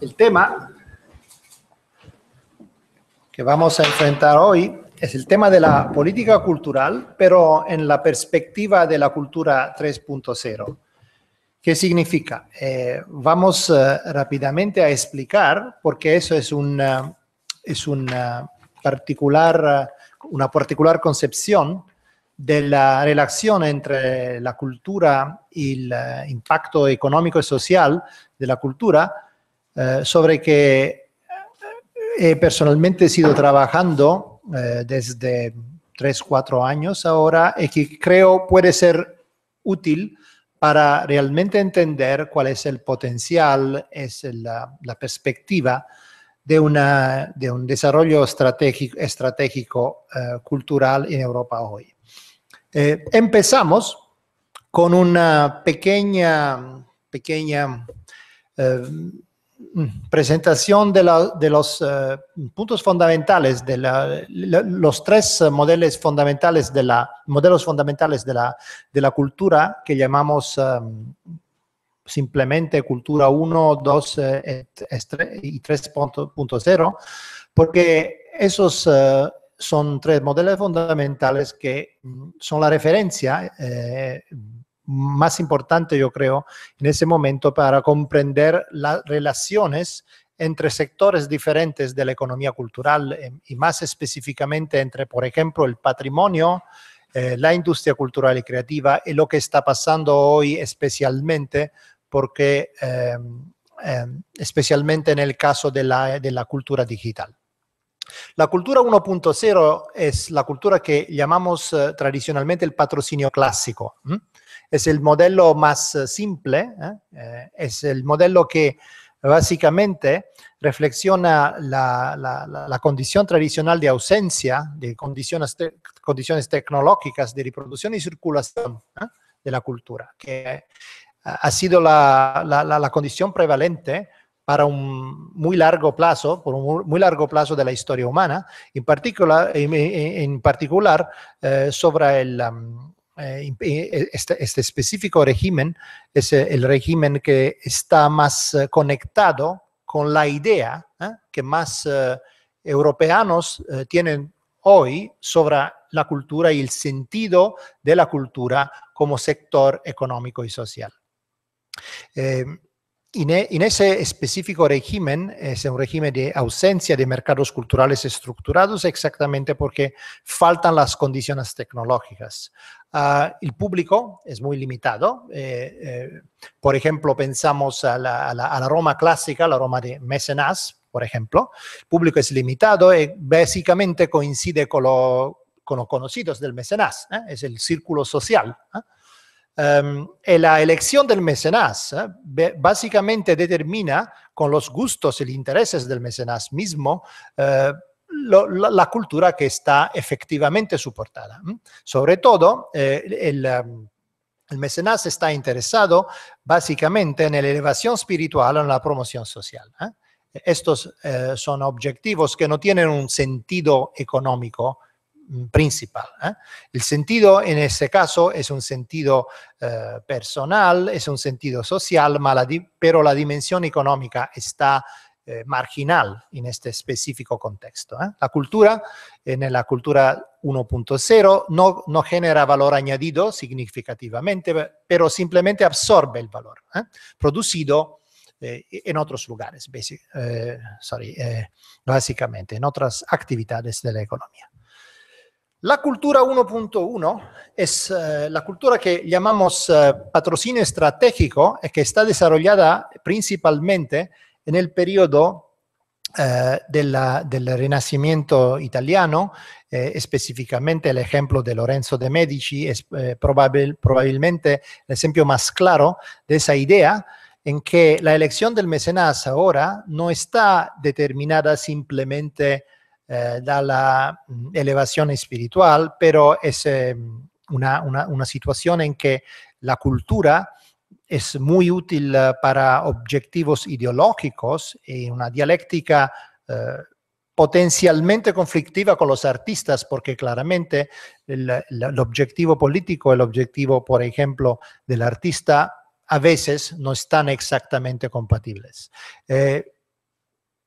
El tema que vamos a enfrentar hoy es el tema de la política cultural, pero en la perspectiva de la cultura 3.0. ¿Qué significa? Vamos rápidamente a explicar, porque eso es una particular concepción de la relación entre la cultura y el impacto económico y social de la cultura, sobre que he personalmente sido trabajando desde 3-4 años ahora y que creo puede ser útil para realmente entender cuál es el potencial, es la perspectiva de un desarrollo estratégico cultural en Europa hoy. Empezamos con una pequeña presentación de los puntos fundamentales, los tres modelos fundamentales de la cultura que llamamos simplemente cultura 1, 2 y 3.0, porque esos son tres modelos fundamentales que son la referencia más importante, yo creo, en ese momento para comprender las relaciones entre sectores diferentes de la economía cultural y más específicamente entre, por ejemplo, el patrimonio, la industria cultural y creativa y lo que está pasando hoy especialmente porque especialmente en el caso de la cultura digital. La cultura 1.0 es la cultura que llamamos tradicionalmente el patrocinio clásico. Es el modelo más simple, es el modelo que básicamente reflexiona la condición tradicional de ausencia, de condiciones tecnológicas de reproducción y circulación de la cultura, que ha sido la condición prevalente para un muy largo plazo, por un muy largo plazo de la historia humana, en particular sobre este específico régimen, es el régimen que está más conectado con la idea que más europeanos tienen hoy sobre la cultura y el sentido de la cultura como sector económico y social. En ese específico régimen, es un régimen de ausencia de mercados culturales estructurados exactamente porque faltan las condiciones tecnológicas. El público es muy limitado. Por ejemplo, pensamos a la Roma clásica, la Roma de Mecenas, por ejemplo. El público es limitado y básicamente coincide con los conocidos del mecenas, es el círculo social. La elección del mecenas básicamente determina con los gustos y intereses del mecenas mismo la cultura que está efectivamente soportada. Sobre todo, el mecenas está interesado básicamente en la elevación espiritual o en la promoción social. Estos son objetivos que no tienen un sentido económico principal. El sentido en ese caso es un sentido personal, es un sentido social, pero la dimensión económica está marginal en este específico contexto. La cultura, en la cultura 1.0, no genera valor añadido significativamente, pero simplemente absorbe el valor producido en otros lugares, básicamente en otras actividades de la economía. La cultura 1.1 es la cultura que llamamos patrocinio estratégico, que está desarrollada principalmente en el periodo del Renacimiento italiano, específicamente el ejemplo de Lorenzo de Medici es probablemente el ejemplo más claro de esa idea en que la elección del mecenas ahora no está determinada simplemente da la elevación espiritual, pero es una situación en que la cultura es muy útil para objetivos ideológicos y una dialéctica potencialmente conflictiva con los artistas, porque claramente el objetivo político, el objetivo, por ejemplo, del artista a veces no están exactamente compatibles.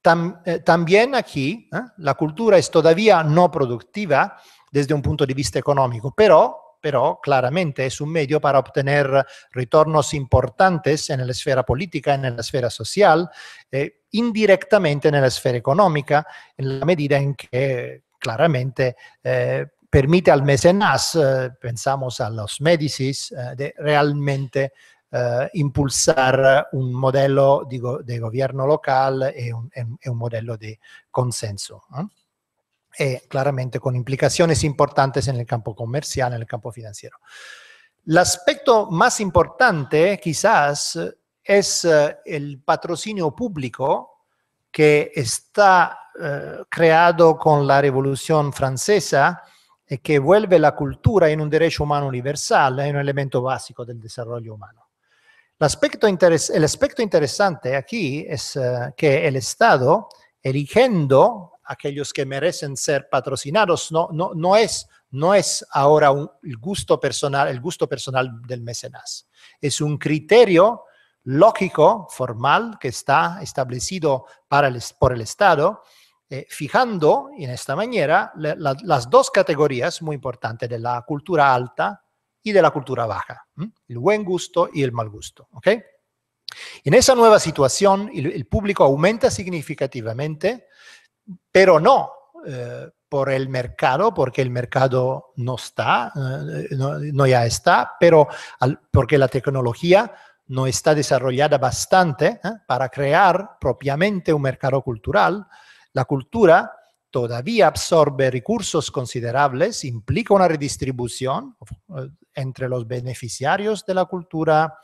También aquí la cultura es todavía no productiva desde un punto de vista económico, pero claramente es un medio para obtener retornos importantes en la esfera política, en la esfera social, indirectamente en la esfera económica, en la medida en que claramente permite al mecenas, pensamos a los Médicis, de realmente impulsar un modelo de gobierno local e un modelo de consenso. Claramente con implicaciones importantes en el campo comercial, en el campo financiero. El aspecto más importante quizás es el patrocinio público que está creado con la Revolución Francesa y que vuelve la cultura en un derecho humano universal, en un elemento básico del desarrollo humano. El aspecto interesante aquí es que el Estado, eligiendo aquellos que merecen ser patrocinados, no es ahora el gusto personal del mecenas. Es un criterio lógico, formal, que está establecido por el Estado, fijando en esta manera las dos categorías muy importantes de la cultura alta y de la cultura baja, el buen gusto y el mal gusto. ¿Okay? En esa nueva situación, el público aumenta significativamente, pero no por el mercado, porque el mercado no está, no ya está, pero porque la tecnología no está desarrollada bastante para crear propiamente un mercado cultural. La cultura todavía absorbe recursos considerables, implica una redistribución entre los beneficiarios de la cultura,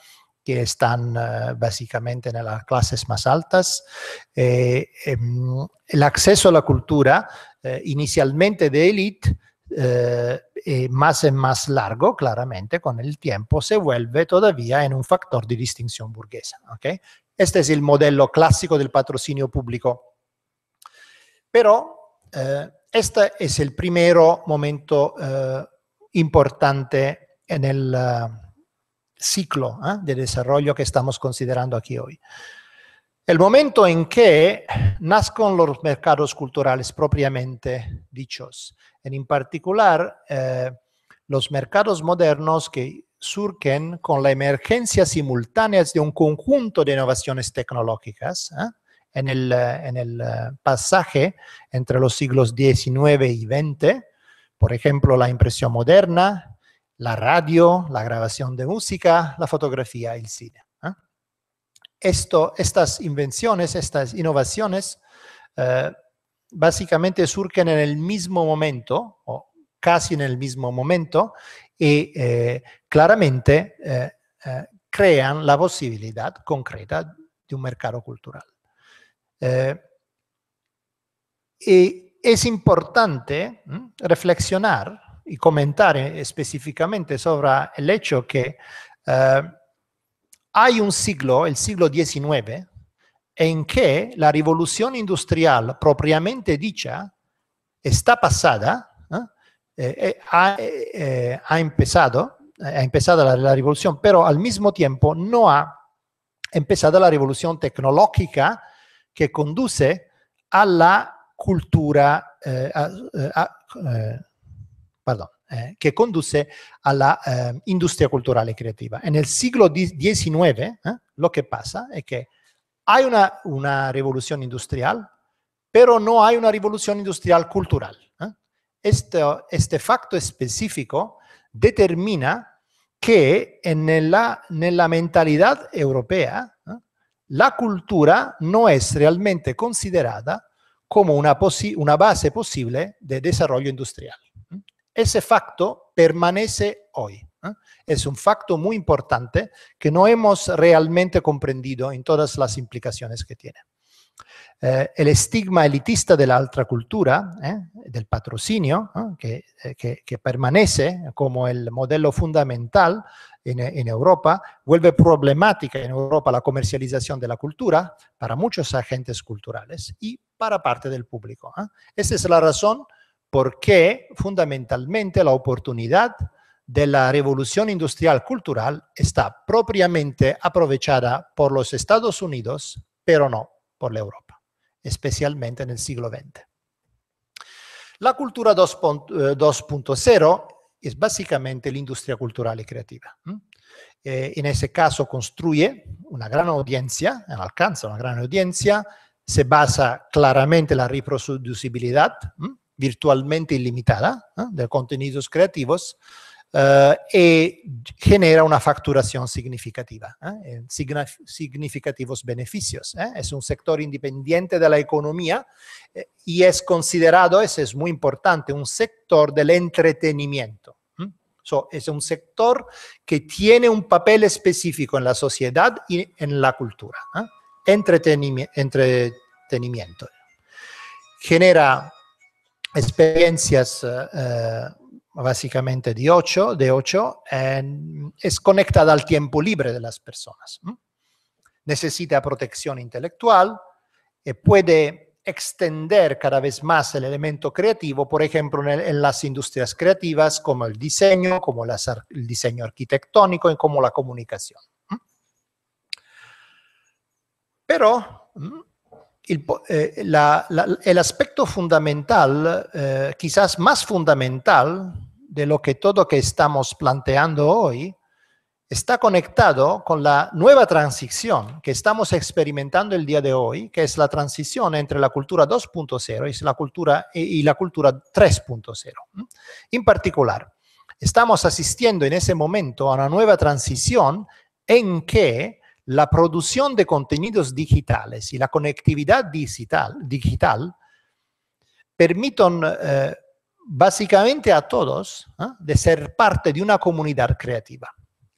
que están básicamente en las clases más altas. El acceso a la cultura, inicialmente de élite, más en más largo, claramente, con el tiempo, se vuelve todavía en un factor de distinción burguesa. ¿Okay? Este es el modelo clásico del patrocinio público. Pero este es el primer momento importante en el ciclo de desarrollo que estamos considerando aquí hoy. El momento en que nacen los mercados culturales propiamente dichos, en particular los mercados modernos que surgen con la emergencia simultánea de un conjunto de innovaciones tecnológicas en el pasaje entre los siglos XIX y XX, por ejemplo, la impresión moderna, la radio, la grabación de música, la fotografía y el cine. Estas invenciones, estas innovaciones, básicamente surgen en el mismo momento, o casi en el mismo momento, y claramente crean la posibilidad concreta de un mercado cultural. Y es importante reflexionar y comentar específicamente sobre el hecho que hay un siglo, el siglo XIX, en que la revolución industrial propiamente dicha está pasada, ha empezado la revolución, pero al mismo tiempo no ha empezado la revolución tecnológica que conduce a la cultura, que conduce a la industria cultural y creativa. En el siglo XIX, lo que pasa es que hay una revolución industrial, pero no hay una revolución industrial cultural. Este facto específico determina que en la mentalidad europea la cultura no es realmente considerada como una base posible de desarrollo industrial. Ese facto permanece hoy. Es un facto muy importante que no hemos realmente comprendido en todas las implicaciones que tiene. El estigma elitista de la alta cultura, del patrocinio, que permanece como el modelo fundamental en Europa, vuelve problemática en Europa la comercialización de la cultura para muchos agentes culturales y para parte del público. Esa es la razón por qué fundamentalmente la oportunidad de la revolución industrial cultural está propiamente aprovechada por los Estados Unidos, pero no por la Europa, especialmente en el siglo XX. La cultura 2.0 es básicamente la industria cultural y creativa. En ese caso construye una gran audiencia, alcanza una gran audiencia, se basa claramente en la reproducibilidad virtualmente ilimitada de contenidos creativos y genera una facturación significativa, significativos beneficios. Es un sector independiente de la economía y es considerado, eso es muy importante, un sector del entretenimiento. Es un sector que tiene un papel específico en la sociedad y en la cultura. Entretenimiento. Genera experiencias básicamente de ocio, es conectada al tiempo libre de las personas. Necesita protección intelectual y puede extender cada vez más el elemento creativo, por ejemplo, en las industrias creativas como el diseño, como el diseño arquitectónico y como la comunicación. Pero el aspecto fundamental, quizás más fundamental de lo que todo que estamos planteando hoy, está conectado con la nueva transición que estamos experimentando el día de hoy, que es la transición entre la cultura 2.0 y la cultura 3.0. En particular, estamos asistiendo en ese momento a una nueva transición en que la producción de contenidos digitales y la conectividad digital permiten básicamente a todos de ser parte de una comunidad creativa.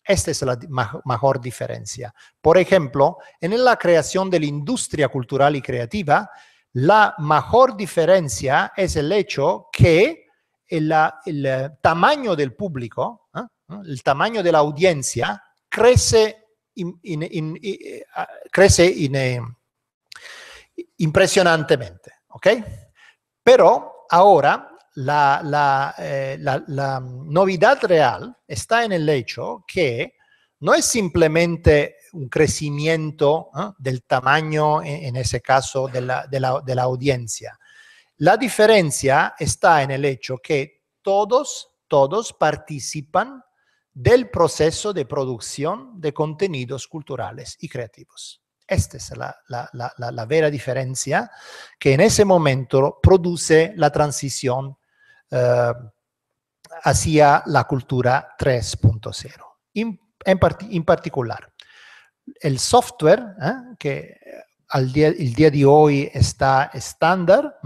Esta es la mejor diferencia. Por ejemplo, en la creación de la industria cultural y creativa, la mejor diferencia es el hecho que el tamaño del público, el tamaño de la audiencia, crece impresionantemente. ¿Ok? Pero ahora la novedad real está en el hecho que no es simplemente un crecimiento del tamaño, en ese caso, de la audiencia. La diferencia está en el hecho que todos participan del proceso de producción de contenidos culturales y creativos. Esta es la vera diferencia que en ese momento produce la transición hacia la cultura 3.0. En particular, el software que el día de hoy está estándar,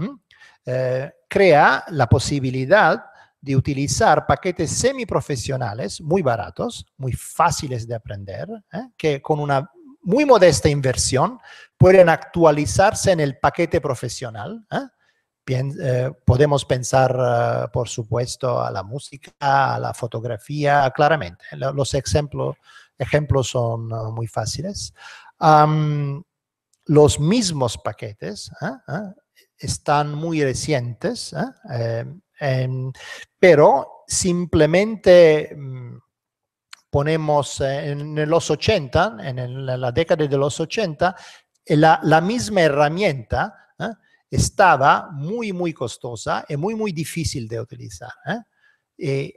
crea la posibilidad de utilizar paquetes semiprofesionales muy baratos, muy fáciles de aprender, que con una muy modesta inversión pueden actualizarse en el paquete profesional. Podemos pensar, por supuesto, a la música, a la fotografía, claramente. Los ejemplos son muy fáciles. Los mismos paquetes están muy recientes, pero simplemente ponemos en los 80, en la década de los 80, la misma herramienta estaba muy costosa y muy difícil de utilizar.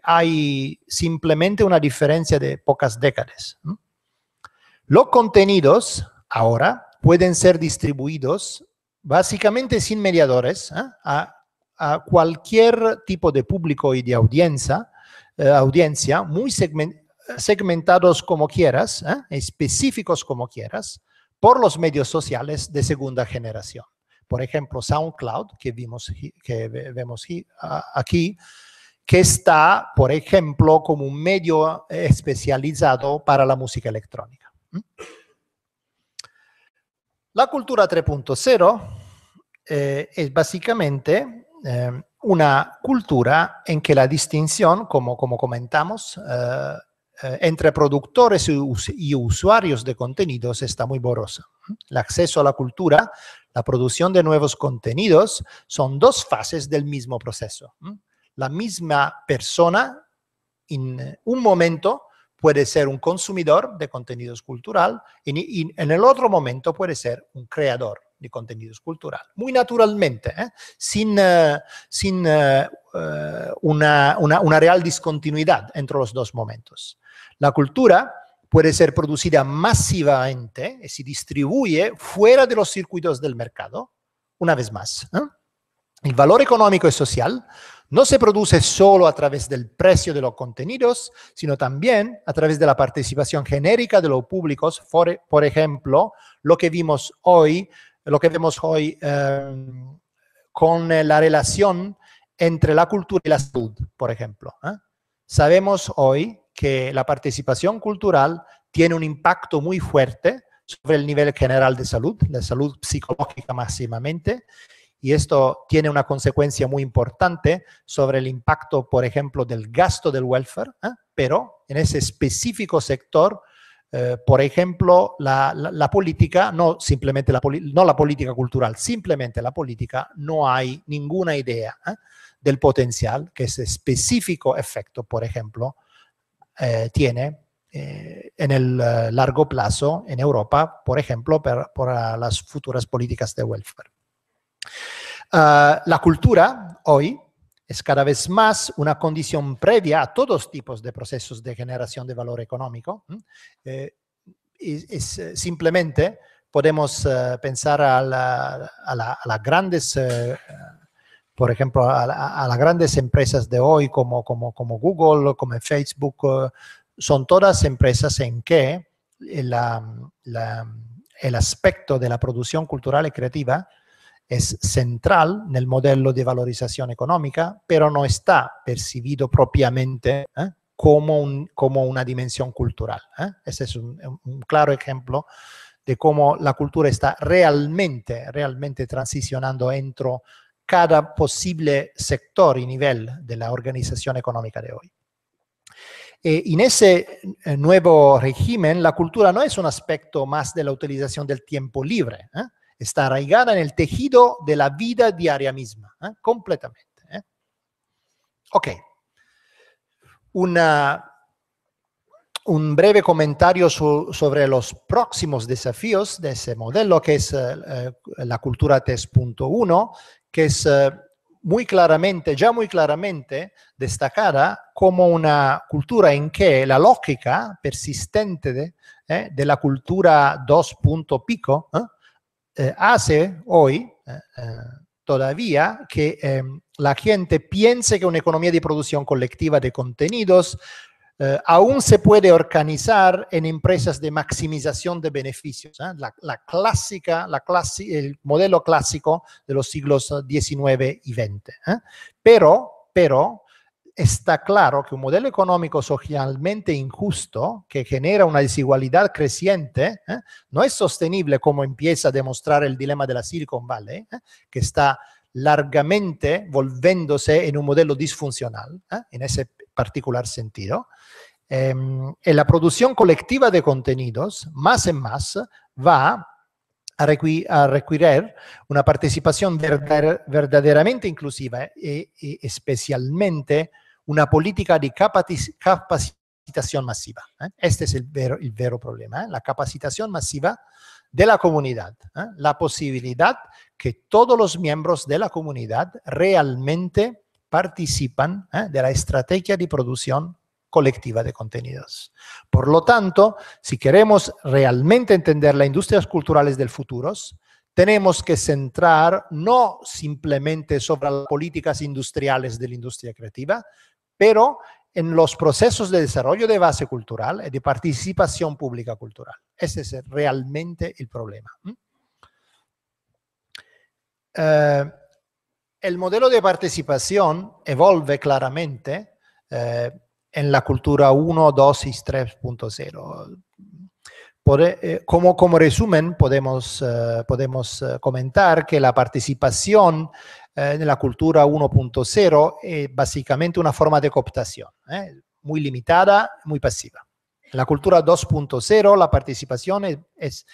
Hay simplemente una diferencia de pocas décadas. Los contenidos ahora pueden ser distribuidos básicamente sin mediadores a cualquier tipo de público y de audiencia muy segmentados como quieras, específicos como quieras, por los medios sociales de segunda generación. Por ejemplo, SoundCloud, que vemos aquí, que está, por ejemplo, como un medio especializado para la música electrónica. La cultura 3.0 es básicamente una cultura en que la distinción, como comentamos, entre productores y usuarios de contenidos está muy borrosa. El acceso a la cultura, la producción de nuevos contenidos, son dos fases del mismo proceso. La misma persona en un momento puede ser un consumidor de contenidos cultural y en el otro momento puede ser un creador de contenidos cultural. Muy naturalmente, sin una real discontinuidad entre los dos momentos. La cultura puede ser producida masivamente y se distribuye fuera de los circuitos del mercado, una vez más. El valor económico y social no se produce solo a través del precio de los contenidos, sino también a través de la participación genérica de los públicos, por ejemplo, lo que vemos hoy con la relación entre la cultura y la salud, por ejemplo. Sabemos hoy que la participación cultural tiene un impacto muy fuerte sobre el nivel general de salud, la salud psicológica máximamente, y esto tiene una consecuencia muy importante sobre el impacto, por ejemplo, del gasto del welfare, pero en ese específico sector, por ejemplo, la política, no la política cultural, simplemente la política, no hay ninguna idea del potencial que ese específico efecto, por ejemplo, tiene en el largo plazo en Europa, por ejemplo, por las futuras políticas de welfare. La cultura hoy es cada vez más una condición previa a todos tipos de procesos de generación de valor económico. Simplemente podemos pensar a las grandes, por ejemplo, a las grandes empresas de hoy como Google, como Facebook, son todas empresas en que el aspecto de la producción cultural y creativa es central en el modelo de valorización económica, pero no está percibido propiamente como una dimensión cultural. Ese es un claro ejemplo de cómo la cultura está realmente transicionando entre cada posible sector y nivel de la organización económica de hoy. En ese nuevo régimen, la cultura no es un aspecto más de la utilización del tiempo libre, está arraigada en el tejido de la vida diaria misma, completamente. Ok. Un breve comentario sobre los próximos desafíos de ese modelo, que es la cultura 3.1, que es ya muy claramente destacada como una cultura en que la lógica persistente de la cultura 2. Pico hace hoy todavía que la gente piense que una economía de producción colectiva de contenidos aún se puede organizar en empresas de maximización de beneficios. El modelo clásico de los siglos XIX y XX. Pero está claro que un modelo económico socialmente injusto que genera una desigualdad creciente no es sostenible, como empieza a demostrar el dilema de la Silicon Valley, que está largamente volviéndose en un modelo disfuncional, en ese particular sentido. En la producción colectiva de contenidos, más y más, va a requerir una participación verdaderamente inclusiva y especialmente una política de capacitación masiva. Este es el vero problema, la capacitación masiva de la comunidad, la posibilidad que todos los miembros de la comunidad realmente participan de la estrategia de producción colectiva de contenidos. Por lo tanto, si queremos realmente entender las industrias culturales del futuro, tenemos que centrar no simplemente sobre las políticas industriales de la industria creativa, pero en los procesos de desarrollo de base cultural y de participación pública cultural. Ese es realmente el problema. El modelo de participación evolve claramente en la cultura 1, 2 y 3.0. Como resumen, podemos comentar que la participación en la cultura 1.0 es básicamente una forma de cooptación, muy limitada, muy pasiva. En la cultura 2.0 la participación es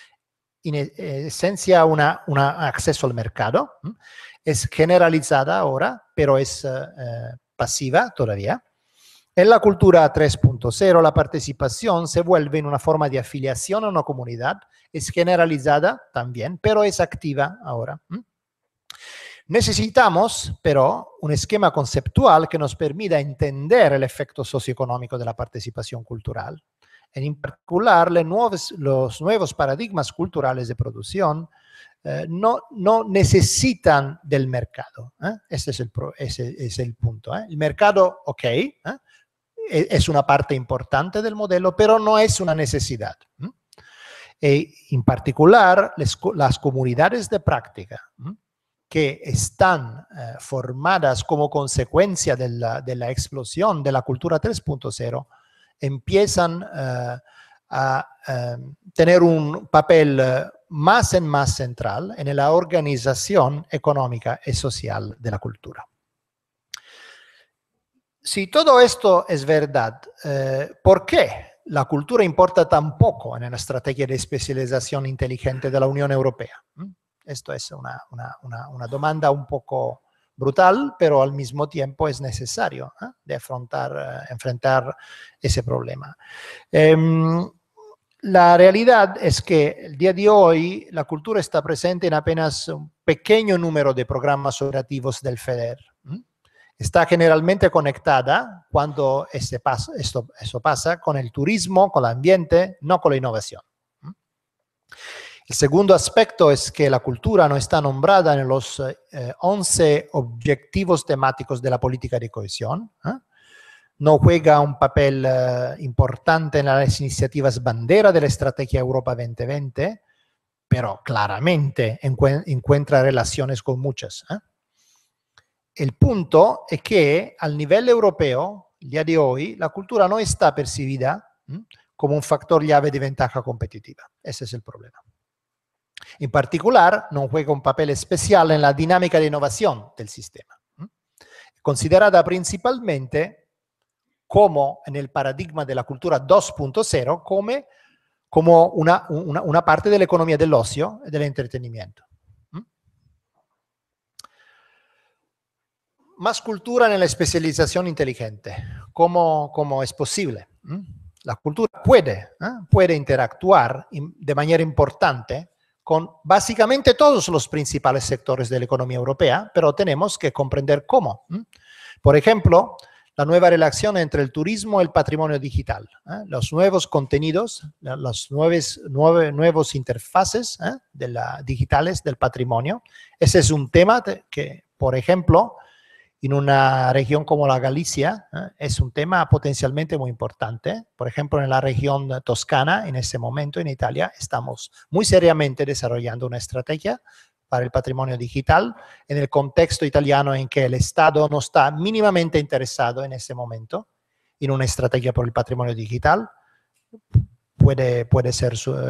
en esencia un acceso al mercado, es generalizada ahora, pero es pasiva todavía. En la cultura 3.0, la participación se vuelve en una forma de afiliación a una comunidad, es generalizada también, pero es activa ahora. Necesitamos, pero, un esquema conceptual que nos permita entender el efecto socioeconómico de la participación cultural, en particular los nuevos paradigmas culturales de producción no necesitan del mercado. Ese es el punto. El mercado, ok, es una parte importante del modelo, pero no es una necesidad. En particular, las comunidades de práctica que están formadas como consecuencia de la explosión de la cultura 3.0 empiezan a tener un papel más en más central en la organización económica y social de la cultura. Si todo esto es verdad, ¿por qué la cultura importa tan poco en la estrategia de especialización inteligente de la Unión Europea? Esto es una demanda un poco brutal, pero al mismo tiempo es necesario de enfrentar ese problema. La realidad es que el día de hoy la cultura está presente en apenas un pequeño número de programas operativos del FEDER. Está generalmente conectada cuando eso pasa con el turismo, con el ambiente, no con la innovación. El segundo aspecto es que la cultura no está nombrada en los 11 objetivos temáticos de la política de cohesión. No juega un papel importante en las iniciativas bandera de la Estrategia Europa 2020, pero claramente encuentra relaciones con muchas. El punto es que al nivel europeo, el día de hoy, la cultura no está percibida como un factor llave de ventaja competitiva. Ese es el problema. En particular, no juega un papel especial en la dinámica de innovación del sistema. Considerada principalmente como en el paradigma de la cultura 2.0, como una parte de la economía del ocio y del entretenimiento. Más cultura en la especialización inteligente. ¿Cómo es posible? La cultura puede interactuar de manera importante con básicamente todos los principales sectores de la economía europea, pero tenemos que comprender cómo. Por ejemplo, la nueva relación entre el turismo y el patrimonio digital, los nuevos contenidos, las nuevos interfaces digitales del patrimonio. Ese es un tema que, por ejemplo, en una región como la Galicia, es un tema potencialmente muy importante. Por ejemplo, en la región toscana, en este momento, en Italia, estamos muy seriamente desarrollando una estrategia para el patrimonio digital en el contexto italiano en que el Estado no está mínimamente interesado en este momento en una estrategia por el patrimonio digital. Puede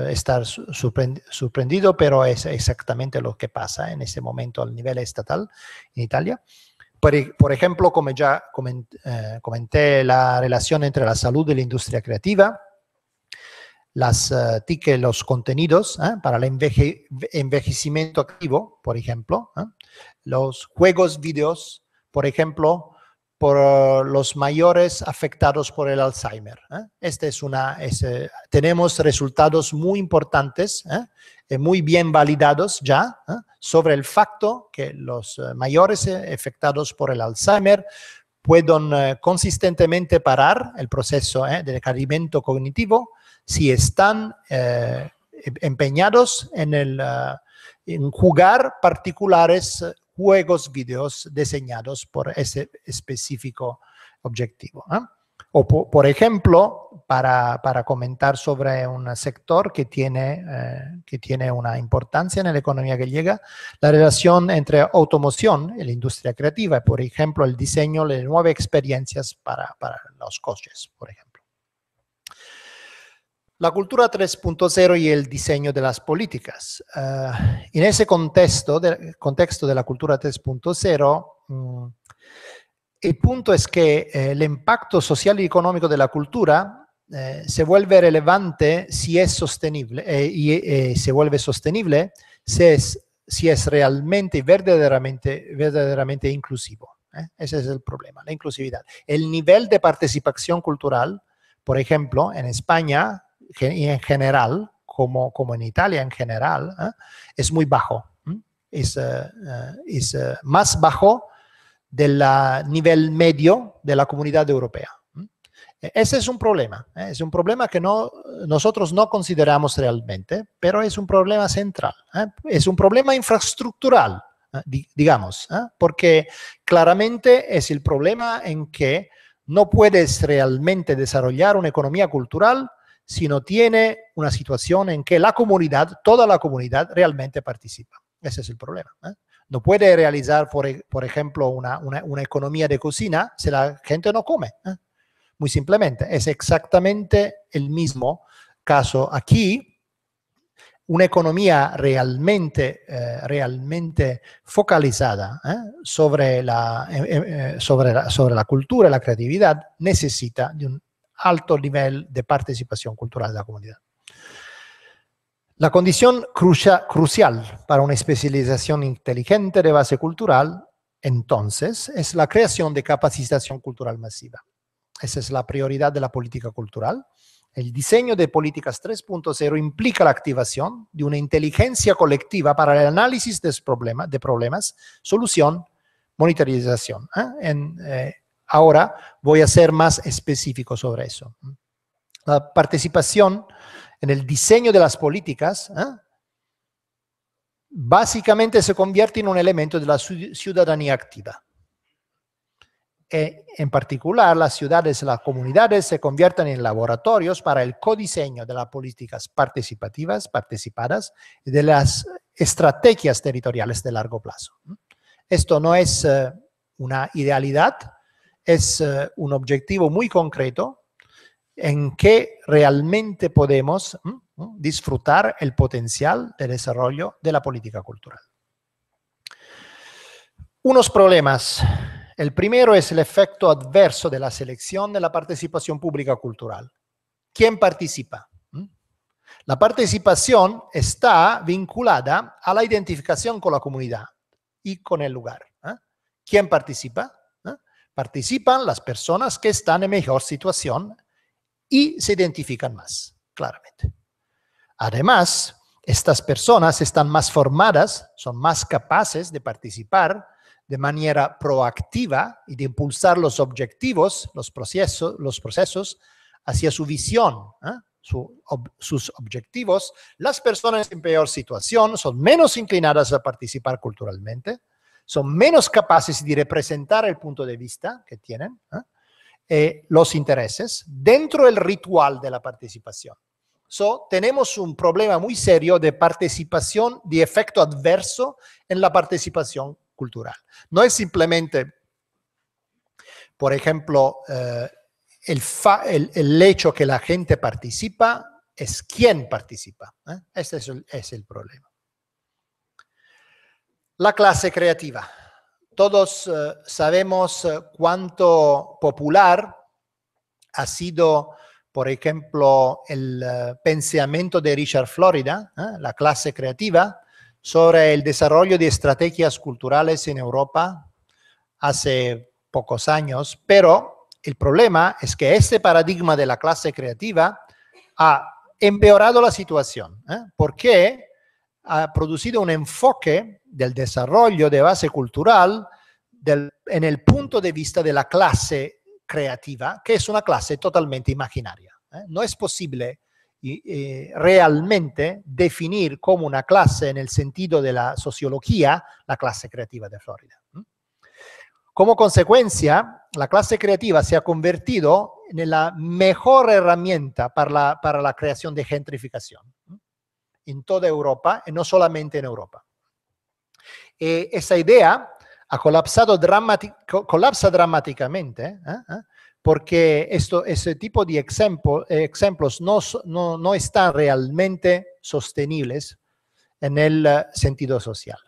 estar sorprendido, pero es exactamente lo que pasa en ese momento al nivel estatal en Italia. Por ejemplo, como ya comenté, la relación entre la salud y la industria creativa, las TIC y los contenidos para el envejecimiento activo, por ejemplo, los juegos videos, por ejemplo, por los mayores afectados por el Alzheimer. Tenemos resultados muy importantes, muy bien validados ya, sobre el facto que los mayores afectados por el Alzheimer pueden consistentemente parar el proceso de decaimiento cognitivo si están empeñados en jugar particulares juegos videos diseñados por ese específico objetivo. O por ejemplo, para comentar sobre un sector que tiene una importancia en la economía gallega, la relación entre automoción y la industria creativa, por ejemplo, el diseño de nuevas experiencias para los coches, por ejemplo. La cultura 3.0 y el diseño de las políticas. En ese contexto de la cultura 3.0, el punto es que el impacto social y económico de la cultura se vuelve relevante si es sostenible y se vuelve sostenible si es realmente y verdaderamente inclusivo. Ese es el problema, la inclusividad. El nivel de participación cultural, por ejemplo, en España y en general, como en Italia en general, es muy bajo. Es más bajo del nivel medio de la comunidad europea. Ese es un problema que nosotros no consideramos realmente, pero es un problema central, es un problema infraestructural, digamos, porque claramente es el problema en que no puedes realmente desarrollar una economía cultural si no tiene una situación en que la comunidad, toda la comunidad realmente participa. Ese es el problema. No puede realizar, por ejemplo, una economía de cocina si la gente no come. Muy simplemente, es exactamente el mismo caso aquí. Una economía realmente focalizada sobre la cultura y la creatividad necesita de un alto nivel de participación cultural de la comunidad. La condición crucial para una especialización inteligente de base cultural, entonces, es la creación de capacitación cultural masiva. Esa es la prioridad de la política cultural. El diseño de políticas 3.0 implica la activación de una inteligencia colectiva para el análisis de problemas, solución, monitorización. Ahora voy a ser más específico sobre eso. La participación en el diseño de las políticas básicamente se convierte en un elemento de la ciudadanía activa. En particular, las ciudades y las comunidades se convierten en laboratorios para el codiseño de las políticas participadas y de las estrategias territoriales de largo plazo. Esto no es una idealidad, es un objetivo muy concreto en que realmente podemos disfrutar el potencial de desarrollo de la política cultural. Unos problemas. El primero es el efecto adverso de la selección de la participación pública cultural. ¿Quién participa? La participación está vinculada a la identificación con la comunidad y con el lugar. ¿Quién participa? Participan las personas que están en mejor situación y se identifican más, claramente. Además, estas personas están más formadas, son más capaces de participar de manera proactiva y de impulsar los objetivos, los procesos hacia su visión, sus objetivos. Las personas en peor situación son menos inclinadas a participar culturalmente, son menos capaces de representar el punto de vista que tienen, los intereses, dentro del ritual de la participación. Tenemos un problema muy serio de participación, de efecto adverso en la participación cultural. No es simplemente, por ejemplo, el hecho que la gente participa, es quién participa. Este es el problema. La clase creativa. Todos sabemos cuánto popular ha sido, por ejemplo, el pensamiento de Richard Florida, la clase creativa, sobre el desarrollo de estrategias culturales en Europa hace pocos años, pero el problema es que este paradigma de la clase creativa ha empeorado la situación, porque ha producido un enfoque del desarrollo de base cultural en el punto de vista de la clase creativa, que es una clase totalmente imaginaria. No es posible realmente definir como una clase en el sentido de la sociología la clase creativa de Florida. Como consecuencia, la clase creativa se ha convertido en la mejor herramienta para la creación de gentrificación en toda Europa y no solamente en Europa. Esa idea ha colapsa dramáticamente, porque ese tipo de ejemplos no están realmente sostenibles en el sentido social.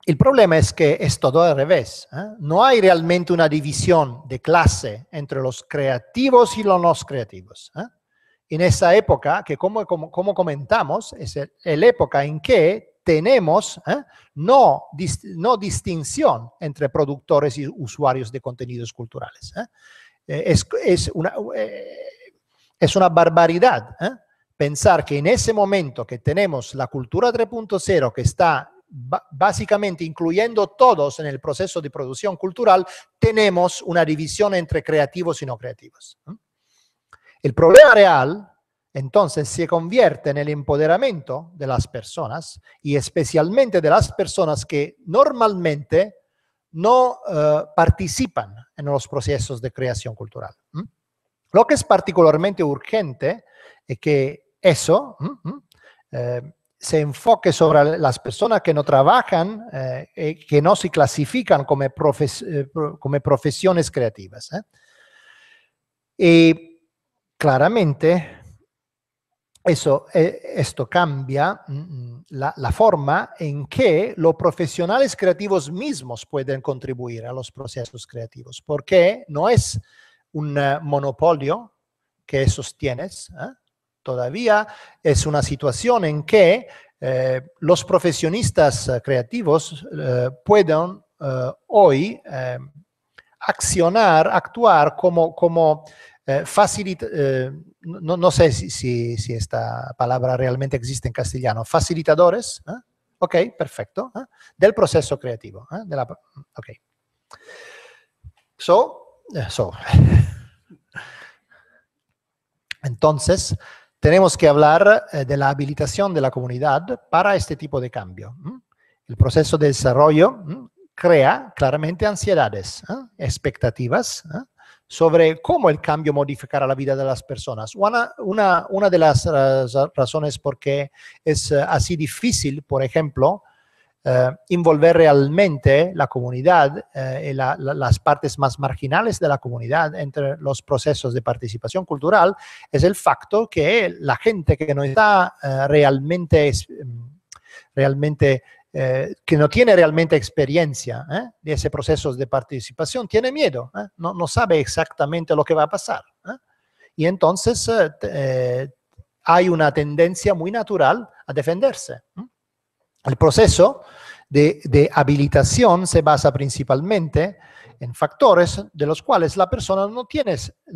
El problema es que es todo al revés. No hay realmente una división de clase entre los creativos y los no creativos. En esa época, que como comentamos, es la época en que tenemos no distinción entre productores y usuarios de contenidos culturales. Es una barbaridad pensar que en ese momento que tenemos la cultura 3.0 que está básicamente incluyendo todos en el proceso de producción cultural, tenemos una división entre creativos y no creativos. El problema real, entonces, se convierte en el empoderamiento de las personas y especialmente de las personas que normalmente no participan en los procesos de creación cultural. Lo que es particularmente urgente es que eso se enfoque sobre las personas que no trabajan, que no se clasifican como profesiones creativas. Y claramente esto cambia la forma en que los profesionales creativos mismos pueden contribuir a los procesos creativos, porque no es un monopolio que sostienes, todavía es una situación en que los profesionistas creativos pueden hoy actuar como no sé si esta palabra realmente existe en castellano, facilitadores, ok, perfecto, del proceso creativo. Ok. Entonces, tenemos que hablar de la habilitación de la comunidad para este tipo de cambio. El proceso de desarrollo crea claramente ansiedades, expectativas sobre cómo el cambio modificará la vida de las personas. Una de las razones por qué es así difícil, por ejemplo, envolver realmente la comunidad y las partes más marginales de la comunidad entre los procesos de participación cultural es el facto que la gente que no está que no tiene realmente experiencia de ese proceso de participación, tiene miedo, no sabe exactamente lo que va a pasar. Y entonces hay una tendencia muy natural a defenderse. El proceso de habilitación se basa principalmente en factores de los cuales la persona no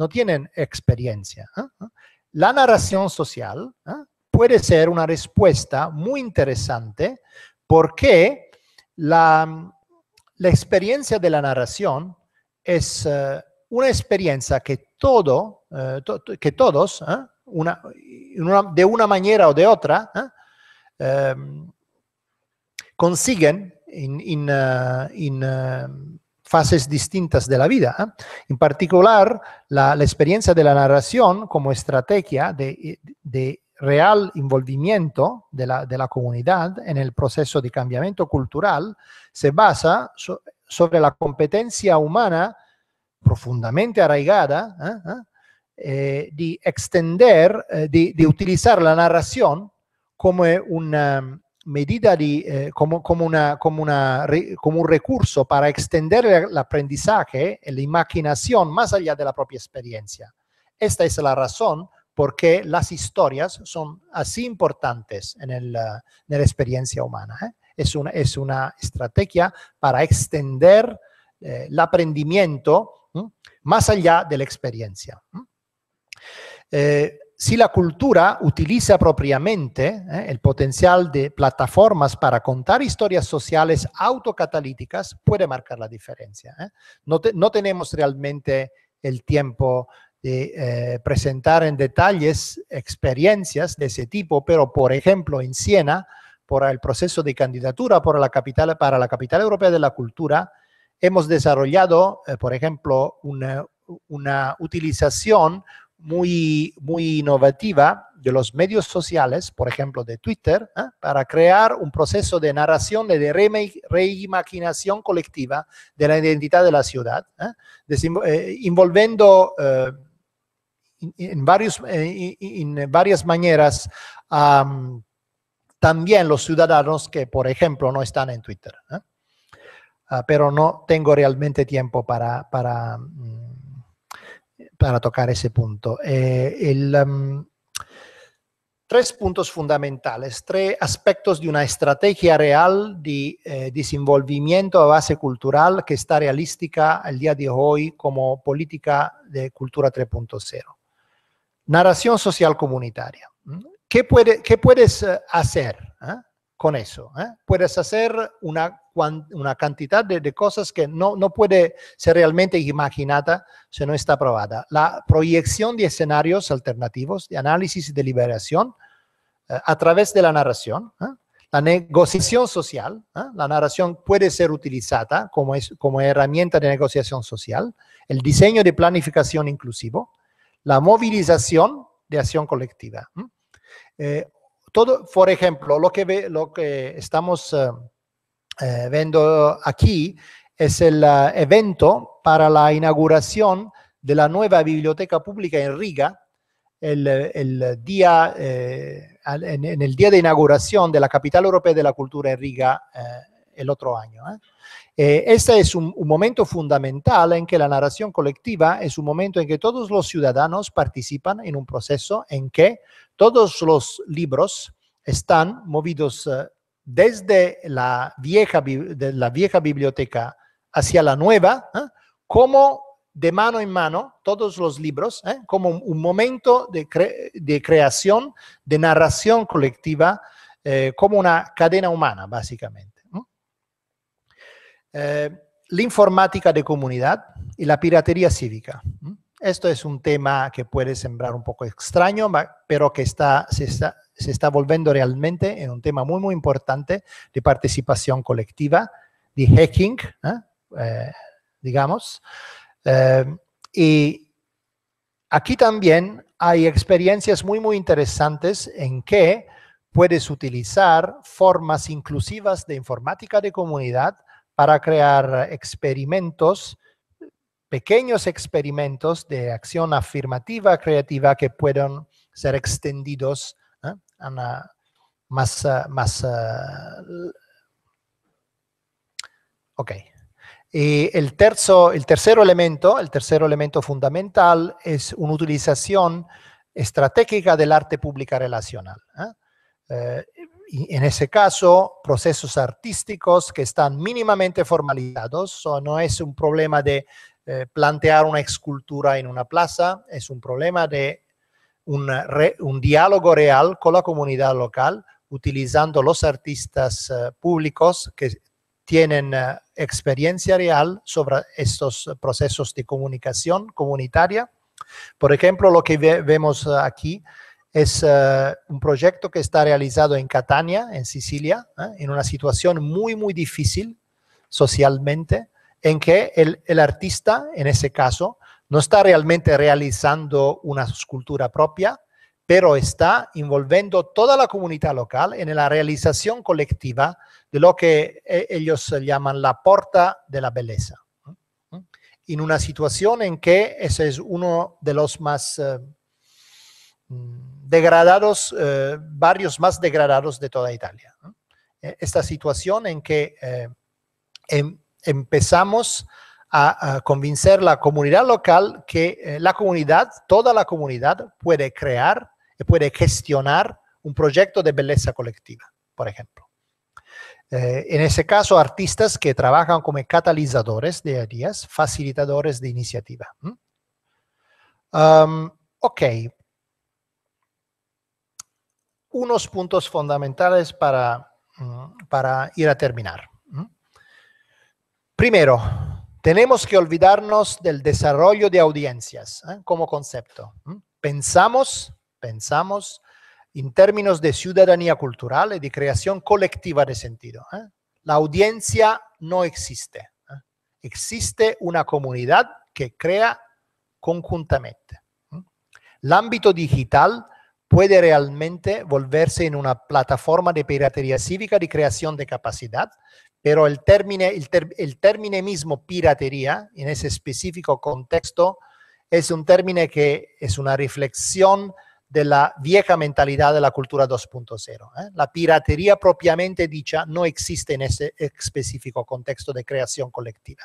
tiene experiencia. La narración social puede ser una respuesta muy interesante porque la experiencia de la narración es una experiencia que todos, de una manera o de otra, consiguen en fases distintas de la vida. En particular, la experiencia de la narración como estrategia de real envolvimiento de la comunidad en el proceso de cambiamiento cultural se basa sobre la competencia humana profundamente arraigada de extender, de utilizar la narración como una medida como un recurso para extender el aprendizaje, la imaginación más allá de la propia experiencia. Esta es la razón por qué las historias son así importantes en la experiencia humana. Es una estrategia para extender el aprendimiento más allá de la experiencia. Si la cultura utiliza propiamente el potencial de plataformas para contar historias sociales autocatalíticas, puede marcar la diferencia. No tenemos realmente el tiempo de presentar en detalles experiencias de ese tipo, pero por ejemplo en Siena, por el proceso de candidatura para la capital europea de la cultura, hemos desarrollado, por ejemplo, una utilización muy innovativa de los medios sociales, por ejemplo de Twitter, para crear un proceso de narración y de reimaginación colectiva de la identidad de la ciudad, envolviendo en varias maneras también los ciudadanos que, por ejemplo, no están en Twitter. Pero no tengo realmente tiempo para tocar ese punto. tres puntos fundamentales, tres aspectos de una estrategia real de desenvolvimiento a base cultural que está realística al día de hoy como política de cultura 3.0. Narración social comunitaria. ¿Qué puedes hacer con eso? Puedes hacer una cantidad de cosas que no puede ser realmente imaginada si no está probada. La proyección de escenarios alternativos, de análisis y deliberación a través de la narración. La negociación social. La narración puede ser utilizada como herramienta de negociación social. El diseño de planificación inclusivo. La movilización de acción colectiva. Todo, por ejemplo, lo que estamos viendo aquí es el evento para la inauguración de la nueva biblioteca pública en Riga, en el día de inauguración de la Capital Europea de la Cultura en Riga el otro año. Este es un momento fundamental en que la narración colectiva es un momento en que todos los ciudadanos participan en un proceso en que todos los libros están movidos desde la vieja biblioteca hacia la nueva, como de mano en mano, todos los libros, como un momento de creación, de narración colectiva, como una cadena humana, básicamente. La informática de comunidad y la piratería cívica. Esto es un tema que puede sembrar un poco extraño, pero que se está volviendo realmente en un tema muy, muy importante de participación colectiva, de hacking, digamos. Y aquí también hay experiencias muy, muy interesantes en que puedes utilizar formas inclusivas de informática de comunidad para crear experimentos, pequeños experimentos de acción afirmativa, creativa, que puedan ser extendidos a una ok. Y el tercer elemento fundamental es una utilización estratégica del arte pública relacional. Y en ese caso, procesos artísticos que están mínimamente formalizados. No es un problema de plantear una escultura en una plaza, es un problema de un diálogo real con la comunidad local, utilizando los artistas públicos que tienen experiencia real sobre estos procesos de comunicación comunitaria. Por ejemplo, lo que vemos aquí es un proyecto que está realizado en Catania, en Sicilia, en una situación muy, muy difícil socialmente, en que el artista, en ese caso, no está realmente realizando una escultura propia, pero está envolviendo toda la comunidad local en la realización colectiva de lo que ellos llaman la porta de la belleza. En una situación en que ese es uno de los más degradados, barrios más degradados de toda Italia. Esta situación en que empezamos a convencer la comunidad local que toda la comunidad puede crear y puede gestionar un proyecto de belleza colectiva, por ejemplo. En ese caso, artistas que trabajan como catalizadores de ideas, facilitadores de iniciativa. Ok. Unos puntos fundamentales para ir a terminar. Primero, tenemos que olvidarnos del desarrollo de audiencias como concepto. Pensamos en términos de ciudadanía cultural y de creación colectiva de sentido. La audiencia no existe. Existe una comunidad que crea conjuntamente. El ámbito digital puede realmente volverse en una plataforma de piratería cívica de creación de capacidad, pero el término mismo piratería, en ese específico contexto, es un término que es una reflexión de la vieja mentalidad de la cultura 2.0. La piratería propiamente dicha no existe en ese específico contexto de creación colectiva.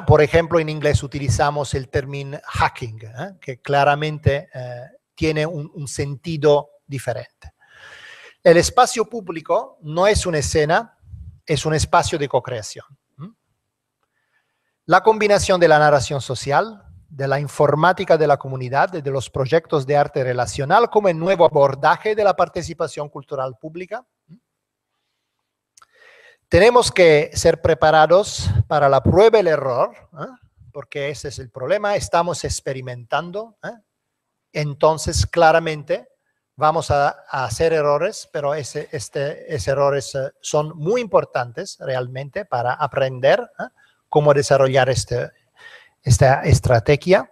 por ejemplo, en inglés utilizamos el término hacking, que claramente tiene un sentido diferente. El espacio público no es una escena, es un espacio de co-creación. La combinación de la narración social, de la informática de la comunidad, de los proyectos de arte relacional como el nuevo abordaje de la participación cultural pública. Tenemos que ser preparados para la prueba y el error, porque ese es el problema, estamos experimentando, entonces claramente vamos a hacer errores, pero esos errores son muy importantes realmente para aprender cómo desarrollar esta estrategia.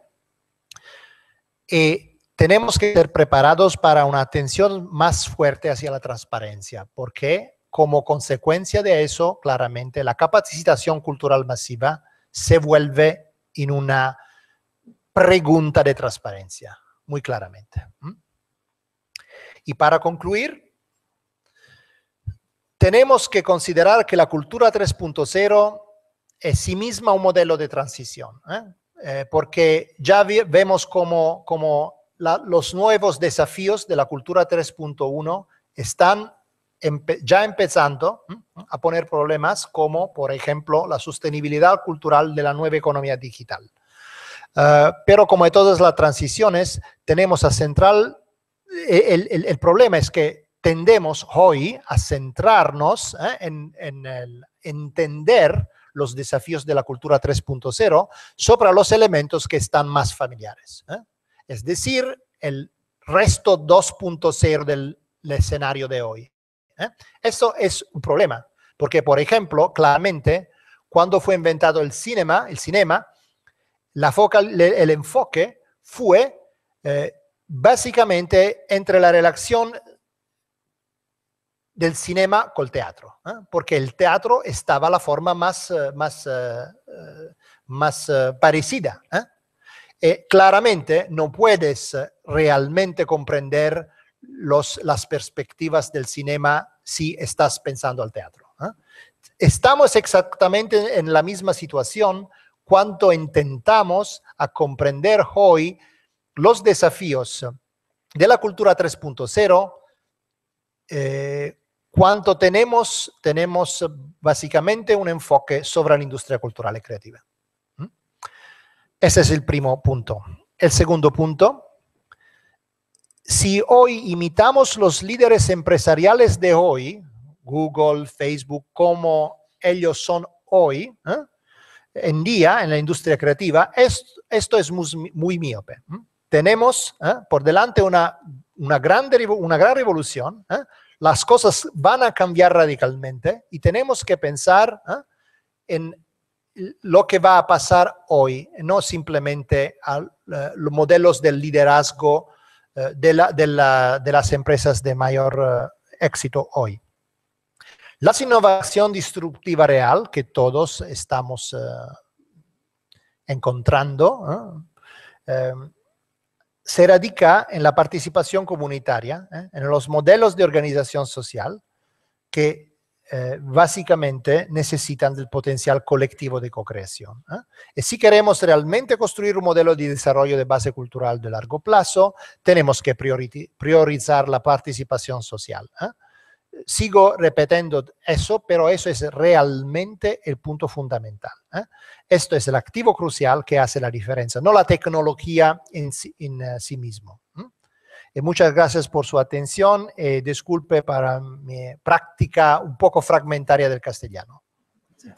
Y tenemos que ser preparados para una atención más fuerte hacia la transparencia, porque como consecuencia de eso, claramente, la capacitación cultural masiva se vuelve en una pregunta de transparencia, muy claramente. Y para concluir, tenemos que considerar que la cultura 3.0 es sí misma un modelo de transición, porque ya vemos como los nuevos desafíos de la cultura 3.1 están ya empezando a poner problemas como, por ejemplo, la sostenibilidad cultural de la nueva economía digital. Pero como en todas las transiciones, tenemos a central, el problema es que tendemos hoy a centrarnos en entender los desafíos de la cultura 3.0 sobre los elementos que están más familiares. Es decir, el resto 2.0 del escenario de hoy. Eso es un problema, porque, por ejemplo, claramente, cuando fue inventado el cinema, el enfoque fue básicamente entre la relación del cinema col teatro, porque el teatro estaba la forma más parecida. Claramente no puedes realmente comprender las perspectivas del cinema si estás pensando al teatro. Estamos exactamente en la misma situación cuando intentamos a comprender hoy los desafíos de la cultura 3.0 cuando tenemos básicamente un enfoque sobre la industria cultural y creativa. Ese es el primer punto. El segundo punto, si hoy imitamos los líderes empresariales de hoy, Google, Facebook, como ellos son hoy, en día en la industria creativa, esto es muy miope. Tenemos por delante una gran revolución, las cosas van a cambiar radicalmente y tenemos que pensar en lo que va a pasar hoy, no simplemente a los modelos del liderazgo de las empresas de mayor éxito hoy. La innovación disruptiva real que todos estamos encontrando se radica en la participación comunitaria, en los modelos de organización social que básicamente necesitan del potencial colectivo de co-creación. Y si queremos realmente construir un modelo de desarrollo de base cultural de largo plazo, tenemos que priorizar la participación social. Sigo repitiendo eso, pero eso es realmente el punto fundamental. Esto es el activo crucial que hace la diferencia, no la tecnología en sí mismo. Y muchas gracias por su atención. Disculpe para mi práctica un poco fragmentaria del castellano. Sí.